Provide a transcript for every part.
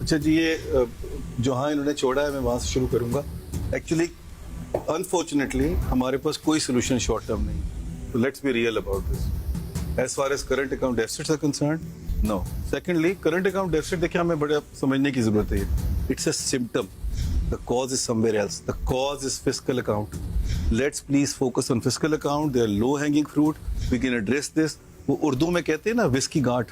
अच्छा जी, ये जहाँ इन्होंने छोड़ा है मैं वहाँ से शुरू करूँगा. एक्चुअली अनफॉर्चुनेटली हमारे पास कोई सोल्यूशन शॉर्ट टर्म नहीं. तो let's be real about this. As far as current account deficits are concerned, no. Secondly, current account deficit देखिए हमें बड़ा समझने की जरूरत है. It's a symptom. The cause is somewhere else. The cause is fiscal account. Let's please focus on fiscal account. They are low-hanging fruit. We can address this. वो उर्दू में कहते हैं ना विस्की गांठ.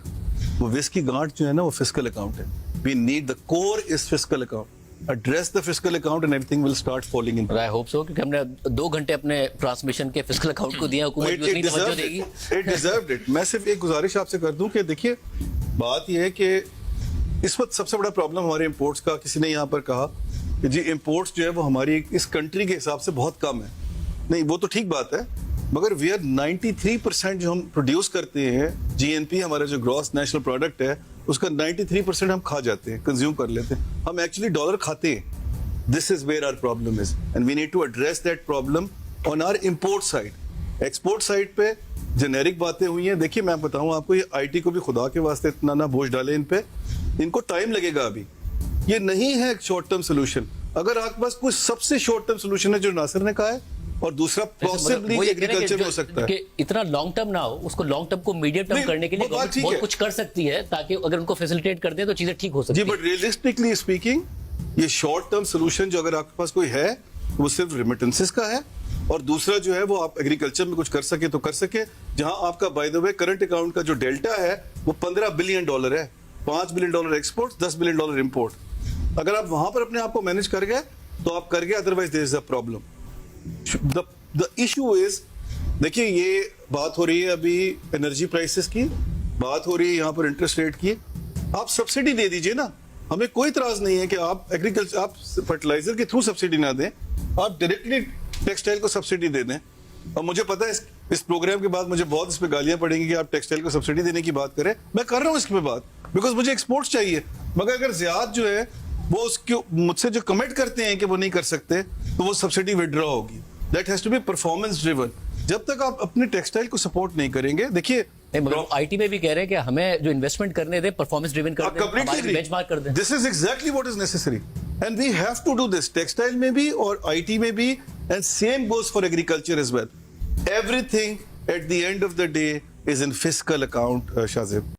वो विस्की गांठ जो है ना वो fiscal account है. We need the core is fiscal account. Address the fiscal account and everything will start falling in. I hope so, क्योंकि हमने 2 घंटे अपने ट्रांसमिशन के फिस्कल अकाउंट को दिया, हुकूमत भी उतनी तवज्जो देगी. It deserved it. मैं सिर्फ एक गुजारिश आपसे कर दूं कि देखिए बात यह है कि इस वक्त सबसे बड़ा प्रॉब्लम हमारे इंपोर्ट्स का, किसी ने यहाँ पर कहा कि जी इंपोर्ट्स जो है वो हमारी इस कंट्री के हिसाब से बहुत कम है. नहीं, वो तो ठीक बात है, मगर वी आर 93% जो हम प्रोड्यूस करते हैं, जीएनपी हमारा जो ग्रॉस नेशनल प्रोडक्ट है उसका 93% हम खा जाते हैं, कंज्यूम कर लेते हैं. हम एक्चुअली डॉलर खाते हैं. This is where our problem is and we need to address that problem on our import side. Export side पे जेनेरिक बातें हुई हैं. देखिए मैं बताऊं आपको, ये आईटी को भी खुदा के वास्ते इतना ना बोझ डाले इन पे. इनको टाइम लगेगा. अभी ये नहीं है एक शॉर्ट टर्म सोल्यूशन. अगर आपके पास कोई सबसे शॉर्ट टर्म सोल्यूशन है जो नासिर ने कहा है, और दूसरा पॉसिबली एग्रीकल्चर में हो सकता है कि इतना लॉन्ग टर्म ना हो, उसको लॉन्ग टर्म को मीडियम टर्म करने के लिए गवर्नमेंट बहुत कुछ कर सकती है, ताकि अगर उनको फैसिलिटेट कर दे तो चीजें ठीक हो सकती है. जी, बट रियलिस्टिकली स्पीकिंग ये शॉर्ट टर्म सोल्यूशन जो अगर आपके पास कोई है वो सिर्फ रेमिटेंसेस का है, और दूसरा जो है वो आप एग्रीकल्चर में कुछ कर सके तो कर सके. जहां आपका by the way current account का जो डेल्टा है वो $15 बिलियन है. $5 बिलियन एक्सपोर्ट, $10 बिलियन इंपोर्ट. अगर आप वहां पर अपने आप को मैनेज कर गए तो आप कर गए, otherwise there is a problem. The issue is, देखिए ये बात हो रही है अभी एनर्जी प्राइसेस की, बात हो रही है यहाँ पर इंटरेस्ट रेट की. आप सब्सिडी दे दीजिए ना, हमें कोई इतराज नहीं है कि आप एग्रीकल्चर, आप फर्टिलाइजर के थ्रू सब्सिडी ना दें, आप डायरेक्टली टेक्सटाइल को सब्सिडी दे दें. और मुझे पता है इस प्रोग्राम के बाद मुझे बहुत इस पे गालियां पड़ेंगी कि आप टेक्सटाइल को सब्सिडी देने की बात करें. मैं कर रहा हूँ इस पे बात, बिकॉज मुझे एक्सपोर्ट्स चाहिए. मगर अगर ज़ियाद जो है वो उसके मुझसे जो कमिट करते हैं कि वो नहीं कर सकते, तो वो सब्सिडी विड्रॉ होगी. That has to be performance driven. जब तक आप अपने टेक्सटाइल को सपोर्ट नहीं करेंगे, देखिए आईटी में भी कह रहे हैं कि हमें जो इन्वेस्टमेंट करने दे परफॉर्मेंस ड्रिवन कर दे, हमारी बेंचमार्क कर दे. This is exactly what is necessary and we have to do this. Textile में भी और आईटी में भी, and same goes for agriculture as well. Everything at the end of the day is in fiscal account. Shajib.